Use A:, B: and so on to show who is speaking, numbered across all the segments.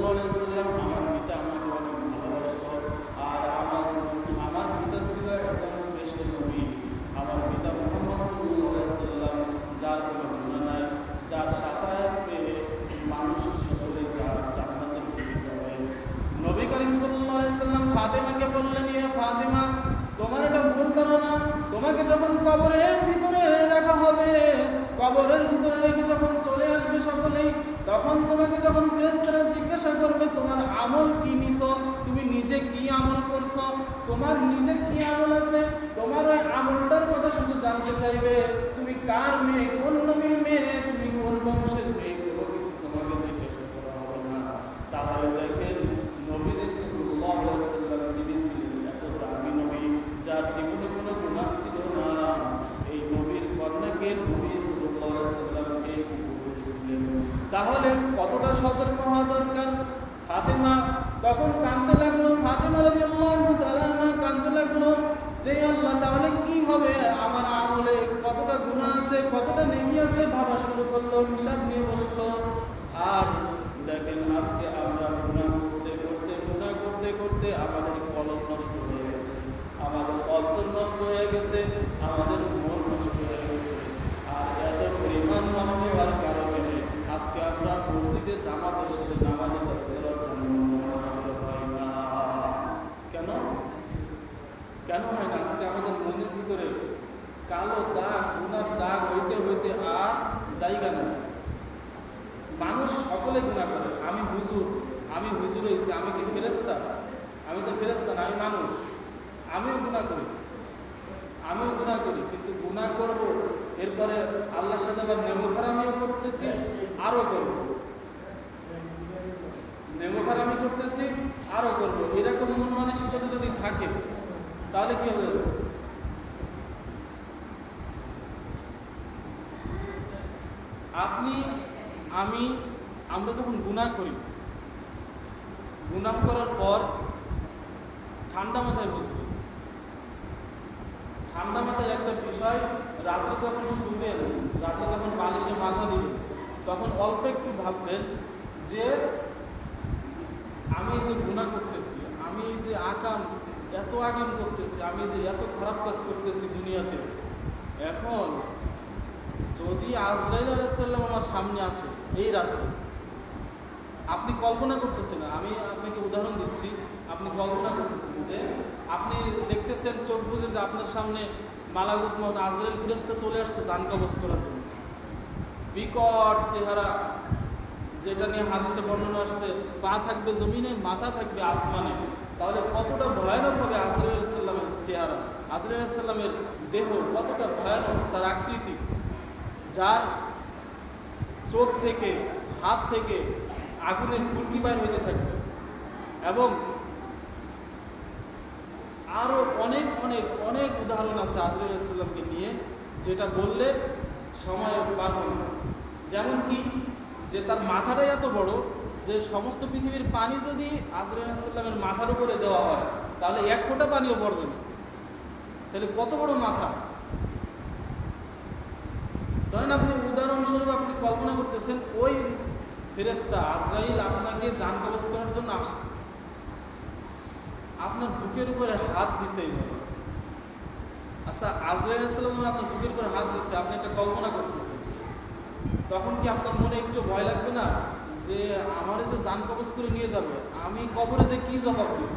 A: সাল্লাল্লাহু আলাইহি ওয়াসাল্লাম আমার পিতা আমাকে অনেক ভালোবাসতো, আর আমার পিতা ছিল একজন শ্রেষ্ঠ নবী। আমার পিতা মুহাম্মদ সাল্লাল্লাহু আলাইহি ওয়াসাল্লাম, যার কোনো গুনাহ নাই, যার শাফায়াত পেয়ে মানুষ সকলে জান্নাতে ঢুকে যাবে। নবী করিম সাল্লাল্লাহু আলাইহি ওয়াসাল্লাম ফাতেমাকে বললেন, ইয়া ফাতেমা, তোমার এটা ভুল ধারণা। তোমাকে যখন কবরের ভিতরে রাখা হবে, কবরের ভিতরে রেখে যখন চলে আসবে সকলেই, তখন তোমাকে যখন ফেরেশতারা জিজ্ঞাসা করবে তোমার আমল কি নিছো, তুমি নিজে কি আমল করছো, তোমার নিজের কি আমল আছে, তোমার ওই আমলটার কথা শুধু জানতে চাইবে। তুমি কার মেয়ে, কোন নবীর মেয়ে, তুমি কোন বংশের মেয়ে, কোনো কিছু তোমাকে জিজ্ঞাসা করা হবে না। তাহলে দেখেন নবীজি সাল্লাল্লাহু আলাইহি ওয়াসাল্লাম যিনি ছিলেন এত দামি নবী, যার জীবনে কোনো গুনাহ ছিল না, এই নবীর কন্যাকে নবী সাল্লাল্লাহু আলাইহি ওয়াসাল্লামকে উপদেশ দিলেন। তাহলে কতটা সতর্ক হওয়া দরকার। ফাতেমা তখন কাঁদতে লাগলো, ফাতেমা রাদিয়াল্লাহু তাআলা আনহা কাঁদতে লাগলো যে আল্লাহ, তাহলে কি হবে, আমার আমলে কতটা গুনাহ আছে, কতটা নেকি আছে, ভাবা শুরু করলো, হিসাব নিয়ে বসলো। আর দেখেন আজকে আমরা গুনাহ করতে আমাদের কলম নষ্ট হয়ে গেছে, আমাদের অন্তর নষ্ট হয়ে গেছে, আমাদের মন নষ্ট হয়ে গেছে। আর এত পরিমাণ নষ্ট হওয়ার কারণে আজকে আমরা মসজিদে জামাতের সাথে নামাজ আদায় করার জন্য হয় না। কেন হয় না? আজকে আমাদের মনের ভিতরে কালো দাগ, গুনার দাগ হইতে হইতে আর জায়গা নেই। মানুষ সকলে গুনাহ করে। আমি হুজুর হয়েছি, আমি কি ফেরেশতা? আমি তো ফেরেশতা না, আমি মানুষ, আমিও গুনাহ করি, কিন্তু গুনাহ করব, এরপরে আল্লাহর সাথে আবার নেমোখারামিও করতেছি, আরো করব, এরকম মন মানসিকতা যদি থাকে তাহলে কি হবে? আমরা যখন গুনাহ করি, গুনাহ করার পর ঠান্ডা মাথায় বুঝবো, ঠান্ডা মাথায় একটা বিষয়, রাত্রে যখন শুবেন, রাত্রে যখন বালিশে মাথা দিবেন, তখন অল্প একটু ভাববেন যে আমি যে গুনাহ করতেছি, আমি যে এত আকাম করতেছি, আমি যে এত খারাপ কাজ করতেছি দুনিয়াতে, এখন যদি আজরাইল আলাইহিস সালাম আমার সামনে আসে এই রাতে, আপনি কল্পনা করতেছেন না, আমি আপনাকে উদাহরণ দিচ্ছি, আপনি কল্পনা করতেছেন যে আপনি দেখতেছেন চোখ বুঝে যে আপনার সামনে মালাকুত মউত আজরাইল ফেরেশতা চলে আসছে জান কবজ করার জন্য, বিকট চেহারা, যেটা নিয়ে হাদিসে বর্ণনা আসছে, পা থাকবে জমিনে, মাথা থাকবে আসমানে। তাহলে কতটা ভয়ানক হবে আজরাইল আলাইহিস সালামের চেহারা, আজরাইল আলাইহিস সালামের দেহ কতটা ভয়ানক, তার আকৃতি, যার চোখ থেকে, হাত থেকে আগুনের ফুলকি বাইর হইতে থাকবে। এবং আরো অনেক অনেক অনেক উদাহরণ আছে আজরাইল আলাইহিস সালামকে নিয়ে, যেটা বললে সময় পার হবে না। যেমন কি, যে তার মাথাটাই এত বড় যে সমস্ত পৃথিবীর পানি যদি আজরাইল আলাইহিস সালামের মাথার উপরে দেওয়া হয় তাহলে এক ফোঁটা পানিও পড়বে না। তাহলে কত বড় মাথা! ধরেন আপনি উদাহরণস্বরূপ আপনি কল্পনা করতেছেন ওই ফেরেশতা আজরাইল আপনাকে জান কবজ করার জন্য আসছে, আপনার বুকের উপরে হাত দিছে এইভাবে। আচ্ছা, আজরাইল আলাইহিস সালাম আপনার বুকের উপরে হাত দিচ্ছে, আপনি একটা কল্পনা করতেছেন, তখন কি আপনার মনে একটু ভয় লাগবে না যে আমারে যে জান কবজ করে নিয়ে যাবে, আমি কবরে যে কি জবাব দেব?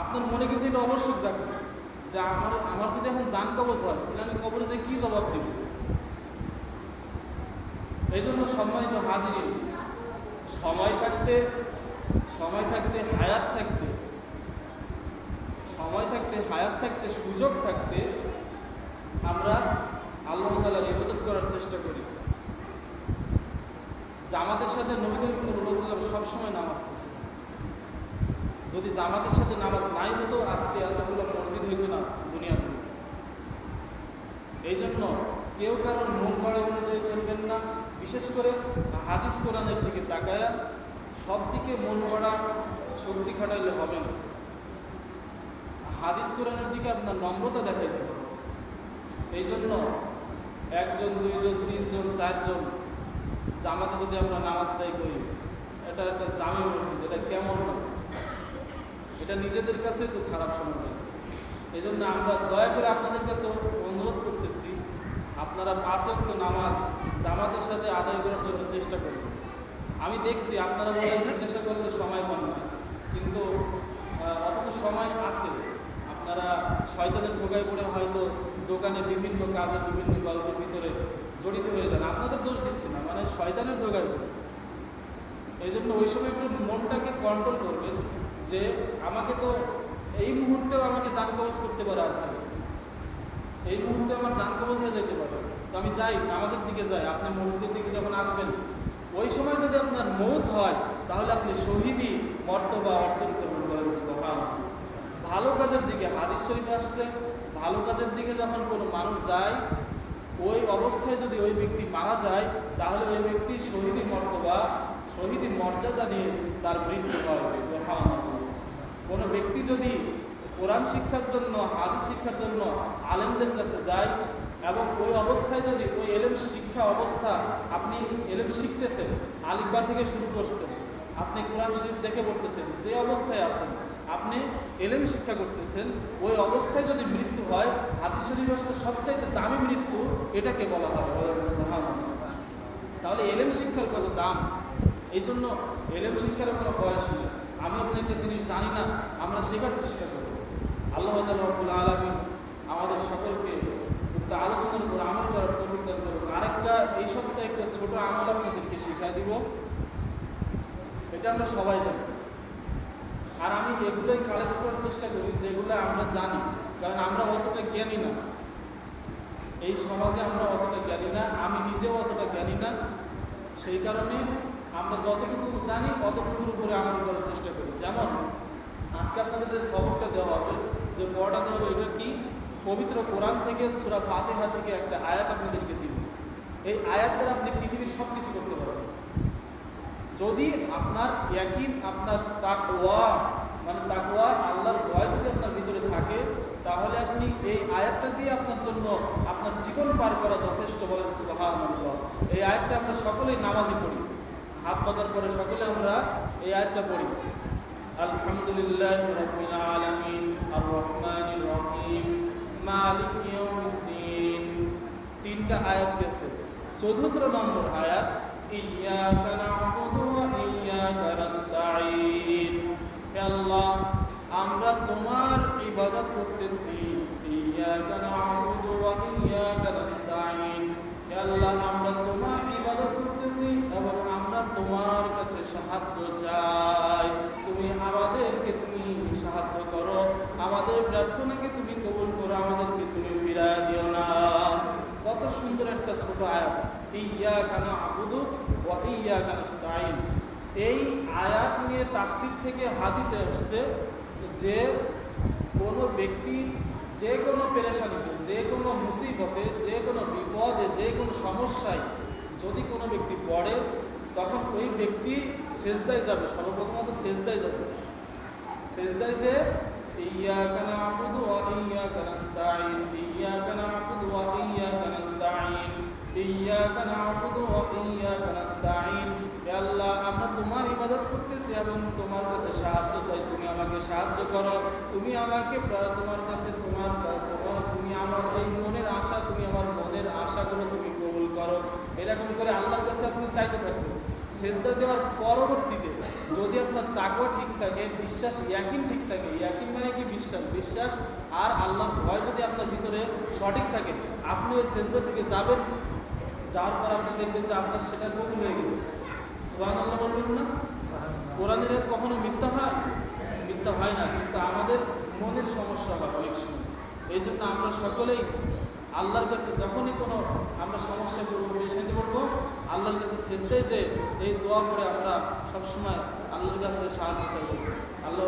A: আপনার মনে কিন্তু এটা অবশ্যই জাগবে যে আমার যদি এখন জান কবজ হয় তাহলে আমি কবরে যে কি জবাব দেব। এই জন্য সম্মানিত হাজিরিন, সময় থাকতে হায়াত থাকতে সুযোগ থাকতে আমরা আল্লাহ তাআলার ইবাদত করার চেষ্টা করি। জামাতের সাথে নবী করিম সাল্লাল্লাহু আলাইহি ওয়াসাল্লাম সবসময় নামাজ পড়ছে। যদি জামাতের সাথে নামাজ নাই হতো আজকে এতগুলো মসজিদ হইতো না দুনিয়ার মধ্যে। এই জন্য কেউ কারোর মন গড়া অনুযায়ী চলবেন না, বিশেষ করে হাদিস কোরআনের দিকে তাকায়া সব দিকে মন গড়া শক্তি খাটাইলে হবে না। হাদিস কোরআনের দিকে আপনার নম্রতা দেখাইতে হবে। এই জন্য একজন, দুইজন, তিনজন, চারজন জামাতে যদি আমরা নামাজ আদায় করি, একটা একটা জামে মসজিদ, এটা কেমন হয়? এটা নিজেদের কাছে তো খারাপ শোনা যায়। এই জন্য আমরা দয়া করে আপনাদের কাছে অনুরোধ করতেছি, আপনারা 5 ওয়াক্ত নামাজ জামাতের সাথে আদায় করার জন্য চেষ্টা করবেন। আমি দেখছি আপনারা বলেন জিজ্ঞাসা করলে সময় পান না, কিন্তু অথচ সময় আছে। আপনারা শয়তানের ধোকায় পড়ে হয়তো দোকানে বিভিন্ন কাজে বিভিন্ন গল্পের ভিতরে জড়িত হয়ে যান। আপনাদের দোষ দিচ্ছি না, মানে শয়তানের ধোকায় পড়ে। এই জন্য ওই সময় একটু মনটাকে কন্ট্রোল করবেন যে আমাকে তো এই মুহূর্তেও আমাকে জান কবজ করতে পারে, আসলে এই মুহূর্তে আমার জান কবজ হয়ে যেতে পারে, তো আমি যাই নামাজের দিকে যাই। আপনি মসজিদের দিকে যখন আসবেন ওই সময় যদি আপনার মৌত হয় তাহলে আপনি শহীদই মর্তবা অর্জন করবেন। বলেন সুবহানাল্লাহ। ভালো কাজের দিকে হাদিস শরীফে আসছে, ভালো কাজের দিকে যখন কোনো মানুষ যায় ওই অবস্থায় যদি ওই ব্যক্তি মারা যায় তাহলে ওই ব্যক্তি শহীদী মর্তবা, শহীদী মর্যাদা নিয়ে তার মৃত্যু হয়। সুবহানাল্লাহ। কোনো ব্যক্তি যদি কোরআন শিক্ষার জন্য, হাদিস শিক্ষার জন্য আলেমদের কাছে যায় এবং ওই অবস্থায় যদি ওই এলেম শিক্ষা অবস্থা, আপনি এলেম শিখতেছেন, আলিফবা থেকে শুরু করছেন, আপনি কোরআন শরীফ দেখে পড়তেছেন, যে অবস্থায় আছেন আপনি এলেম শিক্ষা করতেছেন, ওই অবস্থায় যদি মৃত্যু হয়, হাদিস শরীফ আসলে সবচাইতে দামি মৃত্যু এটাকে বলা হয়। তাহলে এলেম শিক্ষার কত দাম! এই জন্য এলেম শিক্ষার কোনো বয়স নেই। আমি আপনি একটা জিনিস জানি না, আমরা শেখার চেষ্টা করি। আল্লাহ রাব্বুল আলামিন আমাদের সকলকে উক্ত আলোচনার উপর আমল করার তৌফিক দান করুন। আরেকটা এই সপ্তাহে একটা ছোট আমল আপনাদেরকে শিখিয়ে দিব, এটা আমরা সবাই জানি, আর আমি এগুলোই কালেক্ট করার চেষ্টা করি যেগুলো আমরা জানি, কারণ আমরা অতটা জ্ঞানী না, এই সমাজে আমরা অতটা জ্ঞানী না, আমি নিজেও অতটা জ্ঞানী না। সেই কারণে আমরা যতটুকু জানি অতটুকুর উপরে আমল করার চেষ্টা করি। যেমন আজকে আপনাদের যে সবকটা দেওয়া হবে, যে পড়াটা দেওয়া হবে, এটা কি? পবিত্র কোরআন থেকে সূরা ফাতিহা থেকে একটা আয়াত আপনাদেরকে দিব। এই আয়াত দ্বারা আপনি পৃথিবীর সব কিছু করতে পারবেন যদি আপনার ইয়াকিন, আপনার তাকওয়া, মানে তাকওয়া আল্লাহর ভয় যদি আপনার ভিতরে থাকে, তাহলে আপনি এই আয়াতটা দিয়ে আপনার জন্য আপনার জীবন পার করা যথেষ্ট। বলেন সুবহানাল্লাহ। এই আয়াতটা আমরা সকলেই নামাজে পড়ি, হাত পাতার পরে সকলে আমরা এই আয়াতটা পড়ি। আলহামদুলিল্লাহি রাব্বিল আলামিন আর রহমানির রহিম মালিকি ইয়াউমিদ্দিন। 3টা আয়াত গেছে। চতুর্থ নম্বর আয়াত ইয়্যাকা না'বুদু ওয়া ইয়্যাকা নাস্তাঈন। হে আল্লাহ, আমরা তোমার ইবাদত করতেছি। ইয়্যাকা না'বুদু ওয়া ইয়্যাকা নাস্তাঈন। হে আল্লাহ, আমরা তোমার ইবাদত করতেছি এবং আমরা তোমার কাছে সাহায্য চাই। তুমি আমাদেরকে তুমি সাহায্য করো, আমাদের প্রার্থনাকে তুমি কবুল করো, আমাদেরকে তুমি ফিরায় দিও না। কত সুন্দর একটা ছোট আয়াত, ইয়্যাকা না'বুদু ওয়া ইয়্যাকা নাস্তাঈন। এই আয়াত নিয়ে তাফসীর থেকে হাদিসে আসছে যে কোনো ব্যক্তি যে কোনো পেরেশানিতে, যে কোনো মুসিবতে, যে কোনো বিপদে, যে কোনো সমস্যায় যদি কোনো ব্যক্তি পড়ে, তখন ওই ব্যক্তি সেজদায় যাবে। সর্বপ্রথমত সেজদায় যাবে। সেজদায় যে ইয়্যাকা না'বুদু ওয়া ইয়্যাকা নাস্তাঈন, ইয়্যাকা না'বুদু ওয়া ইয়্যাকা নাস্তাঈন, ইয়্যাকা না'বুদু ওয়া ইয়্যাকা নাস্তাঈন। হে আল্লাহ, আমরা তোমার ইবাদত করতেছি এবং তোমার কাছে সাহায্য চাই, তুমি আমাকে সাহায্য করো, তুমি আমাকে তোমার কাছে তুমি আমার এই মনের আশা, তুমি আমার মনের আশাগুলো তুমি কবুল করো। এরকম করে আল্লাহর কাছে আপনি চাইতে থাকবেন। সেজদা দেওয়ার পরবর্তীতে যদি আপনার তাকওয়া ঠিক থাকে, বিশ্বাস, ইয়াকিন ঠিক থাকে, ইয়াকিন মানে কি? বিশ্বাস। বিশ্বাস আর আল্লাহর ভয় যদি আপনার ভিতরে সঠিক থাকে, আপনি ওই সেজদা থেকে যাবেন, যাওয়ার পর আপনি দেখবেন যে আপনার সেটা কবুল হয়ে গেছে। সুবহানাল্লাহ বলবেন না? কোরআনের কখনো মিথ্যা হয়? মিথ্যা হয় না, কিন্তু আমাদের মনের সমস্যা হয় অনেক সময়। এই জন্য আমরা সকলেই আল্লাহর কাছে যখনই কোনো আমরা সমস্যা করবো, পেরেশানিতে পড়বো, আল্লাহর কাছে সেজদায় যে এই দোয়া করে আমরা সবসময় আল্লাহর কাছে সাহায্য চাইব। আল্লাহ